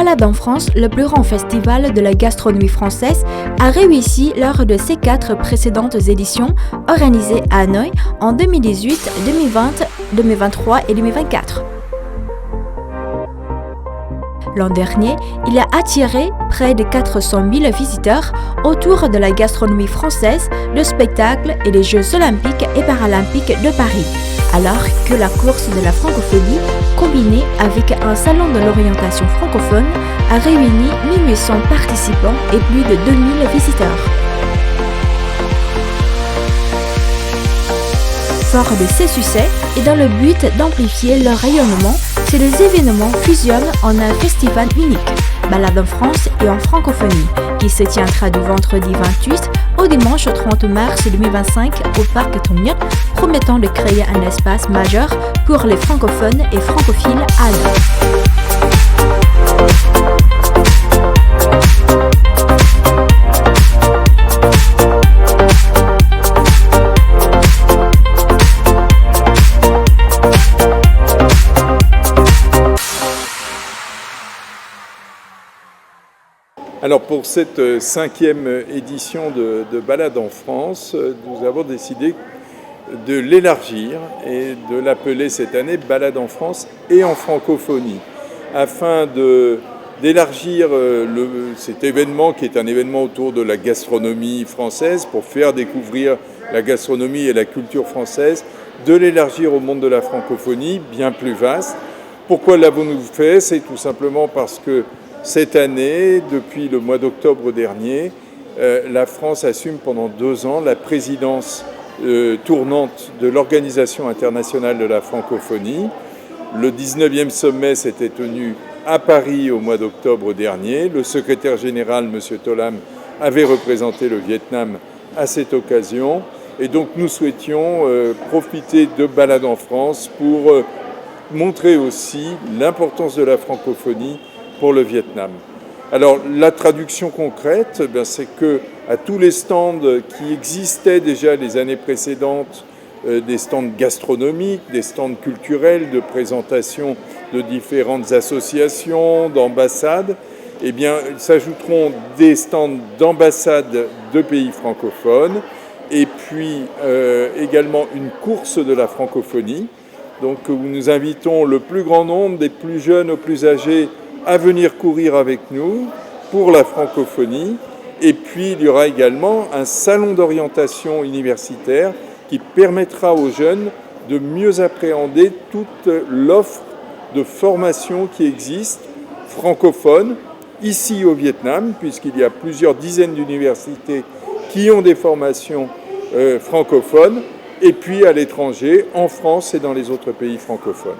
Balade en France, le plus grand festival de la gastronomie française, a réussi lors de ses 4 précédentes éditions organisées à Hanoï en 2018, 2020, 2023 et 2024. L'an dernier, il a attiré près de 400 000 visiteurs autour de la gastronomie française, le spectacle et les Jeux olympiques et paralympiques de Paris, alors que la course de la francophonie, combinée avec un salon de l'orientation francophone, a réuni 1800 participants et plus de 2000 visiteurs. Fort de ces succès et dans le but d'amplifier leur rayonnement, ces deux événements fusionnent en un festival unique, Balade en France et en francophonie, qui se tiendra du vendredi 28 au dimanche 30 mars 2025 au Parc Thongnyon, promettant de créer un espace majeur pour les francophones et francophiles à Hanoï. Alors pour cette 5e édition de Balade en France, nous avons décidé de l'élargir et de l'appeler cette année Balade en France et en francophonie, afin d'élargir cet événement qui est un événement autour de la gastronomie française, pour faire découvrir la gastronomie et la culture française, de l'élargir au monde de la francophonie, bien plus vaste. Pourquoi l'avons-nous fait? C'est tout simplement parce que cette année, depuis le mois d'octobre dernier, la France assume pendant 2 ans la présidence tournante de l'Organisation internationale de la francophonie. Le 19e sommet s'était tenu à Paris au mois d'octobre dernier. Le secrétaire général, M. Tholam, avait représenté le Vietnam à cette occasion. Et donc nous souhaitions profiter de Balade en France pour montrer aussi l'importance de la francophonie pour le Vietnam. Alors la traduction concrète, c'est que à tous les stands qui existaient déjà les années précédentes, des stands gastronomiques, des stands culturels, de présentation de différentes associations, d'ambassades, eh bien, s'ajouteront des stands d'ambassades de pays francophones et puis également une course de la francophonie. Donc où nous invitons le plus grand nombre, des plus jeunes aux plus âgés, à venir courir avec nous pour la francophonie. Et puis il y aura également un salon d'orientation universitaire qui permettra aux jeunes de mieux appréhender toute l'offre de formation qui existe francophone ici au Vietnam, puisqu'il y a plusieurs dizaines d'universités qui ont des formations francophones, et puis à l'étranger, en France et dans les autres pays francophones.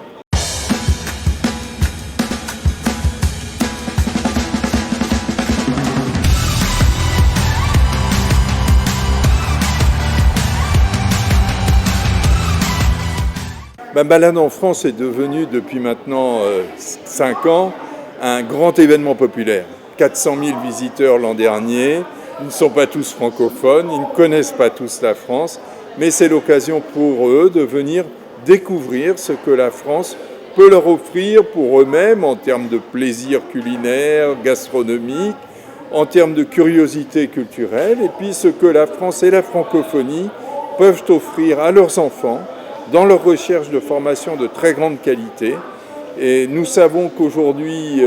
Balade en France est devenue depuis maintenant 5 ans un grand événement populaire. 400 000 visiteurs l'an dernier, ils ne sont pas tous francophones, ils ne connaissent pas tous la France, mais c'est l'occasion pour eux de venir découvrir ce que la France peut leur offrir pour eux-mêmes en termes de plaisir culinaire, gastronomique, en termes de curiosité culturelle, et puis ce que la France et la francophonie peuvent offrir à leurs enfants dans leur recherche de formation de très grande qualité. Et nous savons qu'aujourd'hui,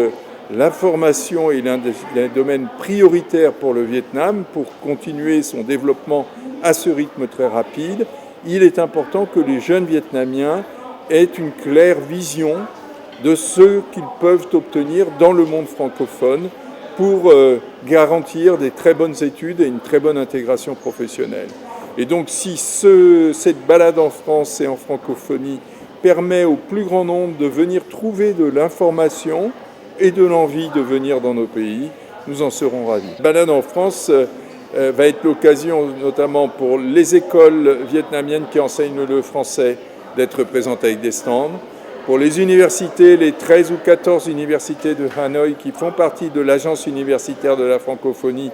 la formation est l'un des domaines prioritaires pour le Vietnam pour continuer son développement à ce rythme très rapide. Il est important que les jeunes Vietnamiens aient une claire vision de ce qu'ils peuvent obtenir dans le monde francophone pour garantir des très bonnes études et une très bonne intégration professionnelle. Et donc si cette balade en France et en francophonie permet au plus grand nombre de venir trouver de l'information et de l'envie de venir dans nos pays, nous en serons ravis. Balade en France va être l'occasion notamment pour les écoles vietnamiennes qui enseignent le français d'être présentes avec des stands, pour les universités, les 13 ou 14 universités de Hanoï qui font partie de l'agence universitaire de la francophonie,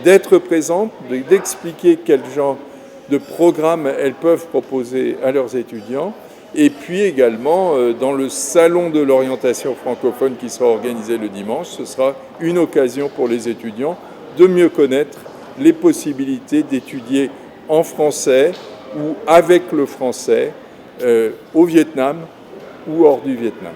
d'être présentes, d'expliquer quel genre de programmes elles peuvent proposer à leurs étudiants, Et puis également, dans le salon de l'orientation francophone qui sera organisé le dimanche, ce sera une occasion pour les étudiants de mieux connaître les possibilités d'étudier en français ou avec le français au Vietnam ou hors du Vietnam.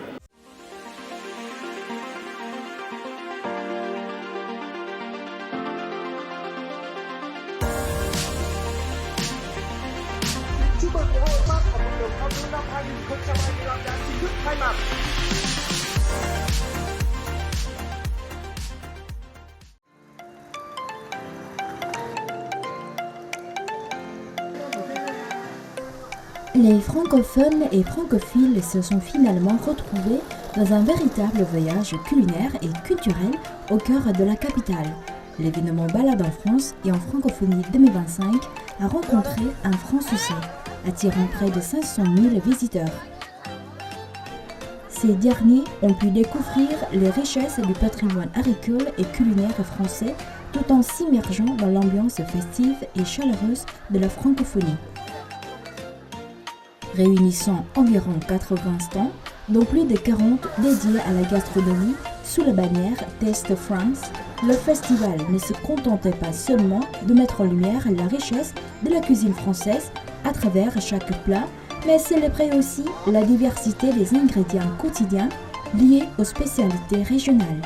Les francophones et francophiles se sont finalement retrouvés dans un véritable voyage culinaire et culturel au cœur de la capitale. L'événement Balade en France et en francophonie 2025 a rencontré un franc succès, attirant près de 500 000 visiteurs. Ces derniers ont pu découvrir les richesses du patrimoine agricole et culinaire français tout en s'immergeant dans l'ambiance festive et chaleureuse de la francophonie. Réunissant environ 80 stands, dont plus de 40 dédiés à la gastronomie sous la bannière Taste France, le festival ne se contentait pas seulement de mettre en lumière la richesse de la cuisine française à travers chaque plat, mais célébrait aussi la diversité des ingrédients quotidiens liés aux spécialités régionales.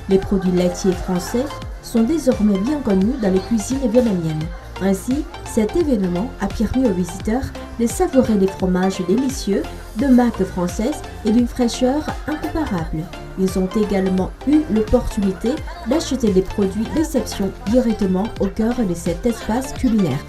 Les produits laitiers français sont désormais bien connus dans les cuisines vietnamiennes. Ainsi, cet événement a permis aux visiteurs de savourer des fromages délicieux, de marques françaises et d'une fraîcheur incomparable. Ils ont également eu l'opportunité d'acheter des produits d'exception directement au cœur de cet espace culinaire.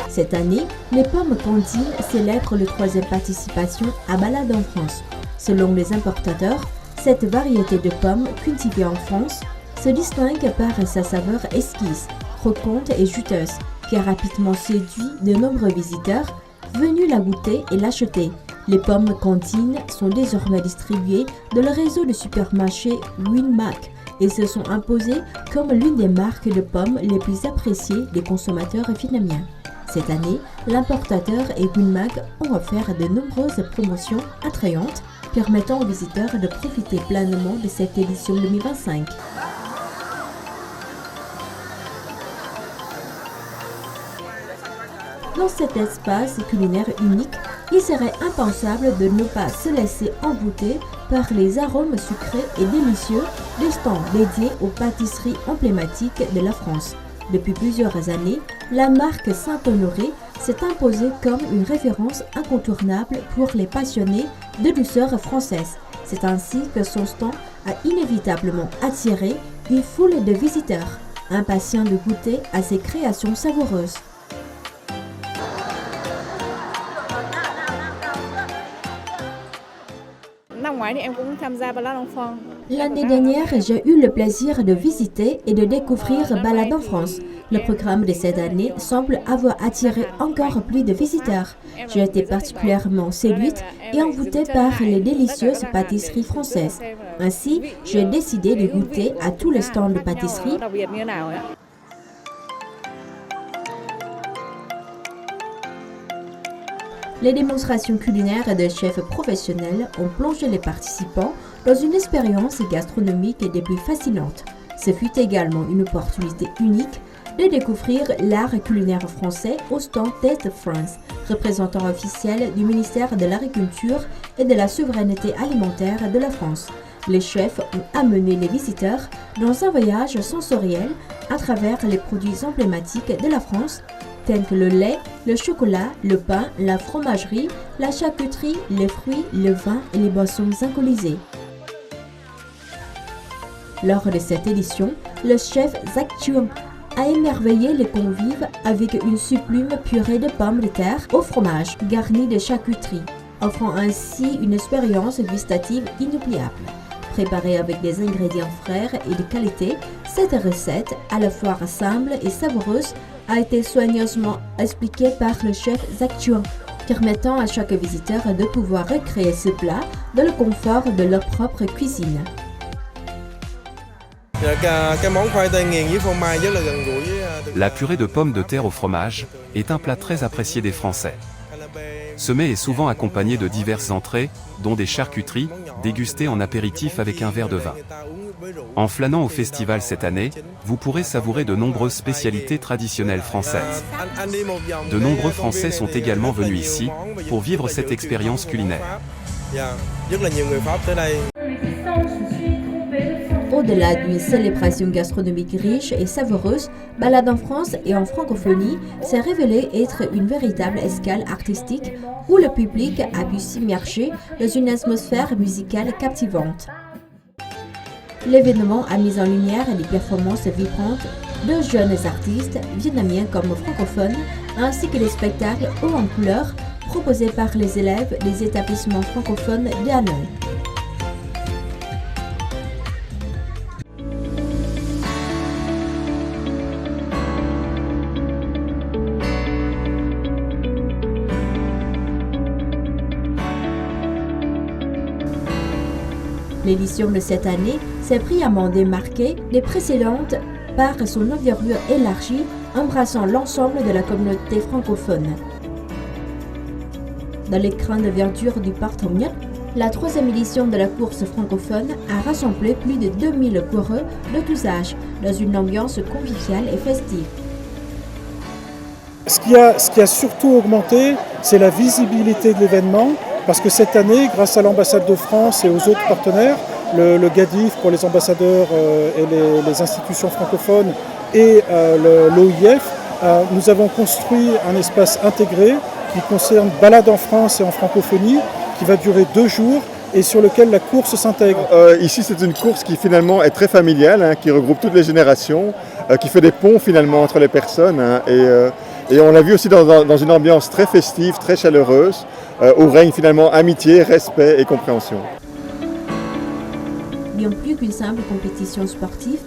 Cette année, les pommes cantines célèbrent la 3e participation à Balade en France. Selon les importateurs, cette variété de pommes cultivée en France se distingue par sa saveur exquise, croquante et juteuse, qui a rapidement séduit de nombreux visiteurs venus la goûter et l'acheter. Les pommes cantines sont désormais distribuées dans le réseau de supermarchés Winmark et se sont imposées comme l'une des marques de pommes les plus appréciées des consommateurs vietnamiens. Cette année, l'importateur et Winmark ont offert de nombreuses promotions attrayantes permettant aux visiteurs de profiter pleinement de cette édition 2025. Dans cet espace culinaire unique, il serait impensable de ne pas se laisser envoûter par les arômes sucrés et délicieux des stands dédiés aux pâtisseries emblématiques de la France. Depuis plusieurs années, la marque Saint-Honoré s'est imposée comme une référence incontournable pour les passionnés de douceur française. C'est ainsi que son stand a inévitablement attiré une foule de visiteurs, impatients de goûter à ses créations savoureuses. L'année dernière, j'ai eu le plaisir de visiter et de découvrir Balade en France. Le programme de cette année semble avoir attiré encore plus de visiteurs. J'ai été particulièrement séduite et envoûtée par les délicieuses pâtisseries françaises. Ainsi, j'ai décidé de goûter à tous les stands de pâtisserie. Les démonstrations culinaires de chefs professionnels ont plongé les participants dans une expérience gastronomique des plus fascinantes. Ce fut également une opportunité unique de découvrir l'art culinaire français au stand Taste France, représentant officiel du ministère de l'Agriculture et de la Souveraineté alimentaire de la France. Les chefs ont amené les visiteurs dans un voyage sensoriel à travers les produits emblématiques de la France, tels que le lait, le chocolat, le pain, la fromagerie, la charcuterie, les fruits, le vin et les boissons alcoolisées. Lors de cette édition, le chef Zac Chuong a émerveillé les convives avec une sublime purée de pommes de terre au fromage garnie de charcuterie, offrant ainsi une expérience gustative inoubliable. Préparée avec des ingrédients frais et de qualité, cette recette, à la fois simple et savoureuse, a été soigneusement expliquée par le chef Zac Chuong. permettant à chaque visiteur de pouvoir recréer ce plat dans le confort de leur propre cuisine. La purée de pommes de terre au fromage est un plat très apprécié des Français. Ce mets est souvent accompagné de diverses entrées, dont des charcuteries, dégustées en apéritif avec un verre de vin. En flânant au festival cette année, vous pourrez savourer de nombreuses spécialités traditionnelles françaises. De nombreux Français sont également venus ici pour vivre cette expérience culinaire. Au-delà d'une célébration gastronomique riche et savoureuse, Balade en France et en francophonie s'est révélé être une véritable escale artistique où le public a pu s'immerger dans une atmosphère musicale captivante. L'événement a mis en lumière des performances vibrantes de jeunes artistes, vietnamiens comme francophones, ainsi que des spectacles hauts en couleurs proposés par les élèves des établissements francophones de Hanoï. L'édition de cette année s'est brillamment démarquée des précédentes par son envergure élargie, embrassant l'ensemble de la communauté francophone. Dans l'écran de verdure du Parc Thông Nhất, la troisième édition de la course francophone a rassemblé plus de 2000 coureurs de tous âges dans une ambiance conviviale et festive. Ce qui a surtout augmenté, c'est la visibilité de l'événement, parce que cette année, grâce à l'ambassade de France et aux autres partenaires, le GADIF pour les ambassadeurs et les institutions francophones et l'OIF, nous avons construit un espace intégré qui concerne Balade en France et en francophonie, qui va durer 2 jours et sur lequel la course s'intègre. Ici, c'est une course qui finalement est très familiale, qui regroupe toutes les générations, qui fait des ponts finalement entre les personnes. Et on l'a vu aussi dans une ambiance très festive, très chaleureuse, où règne finalement amitié, respect et compréhension. Bien plus qu'une simple compétition sportive,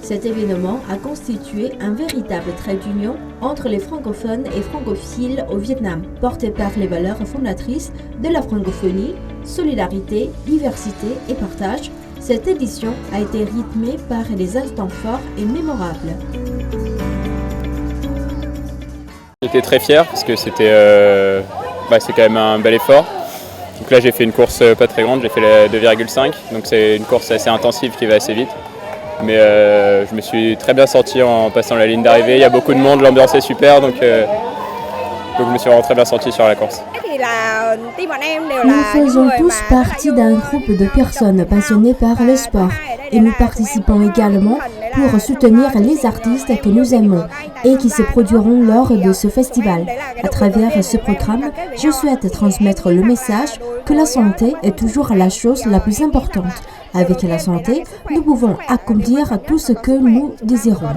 cet événement a constitué un véritable trait d'union entre les francophones et francophiles au Vietnam, porté par les valeurs fondatrices de la francophonie, solidarité, diversité et partage. Cette édition a été rythmée par des instants forts et mémorables. J'étais très fier parce que c'est quand même un bel effort. Donc là j'ai fait une course pas très grande, j'ai fait la 2,5, donc c'est une course assez intensive qui va assez vite. Mais je me suis très bien senti en passant la ligne d'arrivée, il y a beaucoup de monde, l'ambiance est super, donc je me suis vraiment très bien senti sur la course. Nous faisons tous partie d'un groupe de personnes passionnées par le sport et nous participons également pour soutenir les artistes que nous aimons et qui se produiront lors de ce festival. À travers ce programme, je souhaite transmettre le message que la santé est toujours la chose la plus importante. Avec la santé, nous pouvons accomplir tout ce que nous désirons.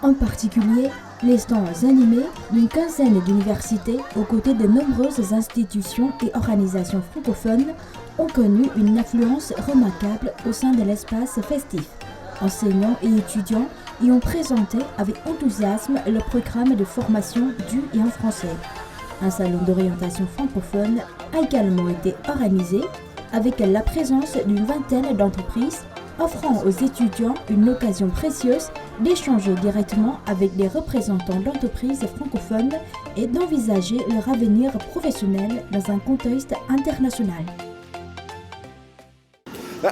En particulier, les stands animés d'une quinzaine d'universités aux côtés de nombreuses institutions et organisations francophones ont connu une affluence remarquable au sein de l'espace festif. Enseignants et étudiants y ont présenté avec enthousiasme le programme de formation du et en français. Un salon d'orientation francophone a également été organisé avec la présence d'une vingtaine d'entreprises, offrant aux étudiants une occasion précieuse d'échanger directement avec des représentants d'entreprises francophones et d'envisager leur avenir professionnel dans un contexte international.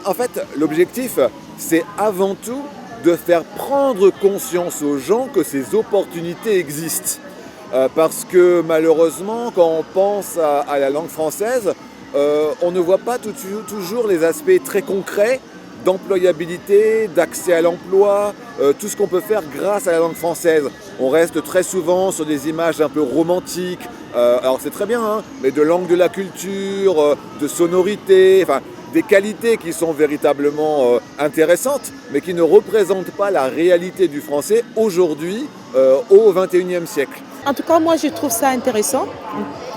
En fait, l'objectif, c'est avant tout de faire prendre conscience aux gens que ces opportunités existent. Parce que malheureusement, quand on pense à la langue française, on ne voit pas toujours les aspects très concrets d'employabilité, d'accès à l'emploi, tout ce qu'on peut faire grâce à la langue française. On reste très souvent sur des images un peu romantiques, alors c'est très bien, mais de langue de la culture, de sonorité, des qualités qui sont véritablement intéressantes, mais qui ne représentent pas la réalité du français aujourd'hui, au XXIe siècle. En tout cas, moi, je trouve ça intéressant,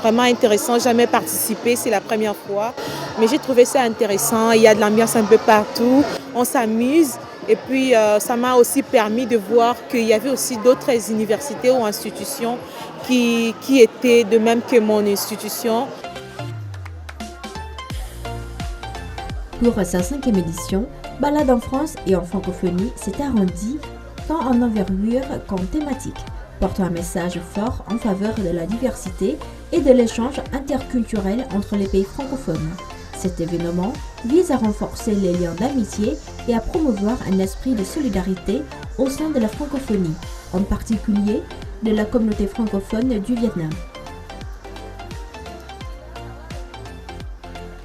vraiment intéressant. Jamais participé, c'est la première fois, mais j'ai trouvé ça intéressant. Il y a de l'ambiance un peu partout, on s'amuse. Et puis, ça m'a aussi permis de voir qu'il y avait aussi d'autres universités ou institutions qui étaient de même que mon institution. Pour sa 5e édition, Balade en France et en francophonie s'est arrondi tant en envergure qu'en thématique, portant un message fort en faveur de la diversité et de l'échange interculturel entre les pays francophones. Cet événement vise à renforcer les liens d'amitié et à promouvoir un esprit de solidarité au sein de la francophonie, en particulier de la communauté francophone du Vietnam.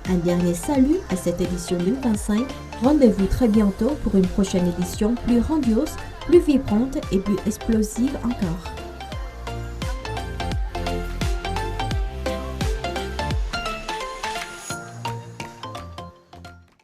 Un dernier salut à cette édition 2025. Rendez-vous très bientôt pour une prochaine édition plus grandiose, plus vibrante et plus explosive encore.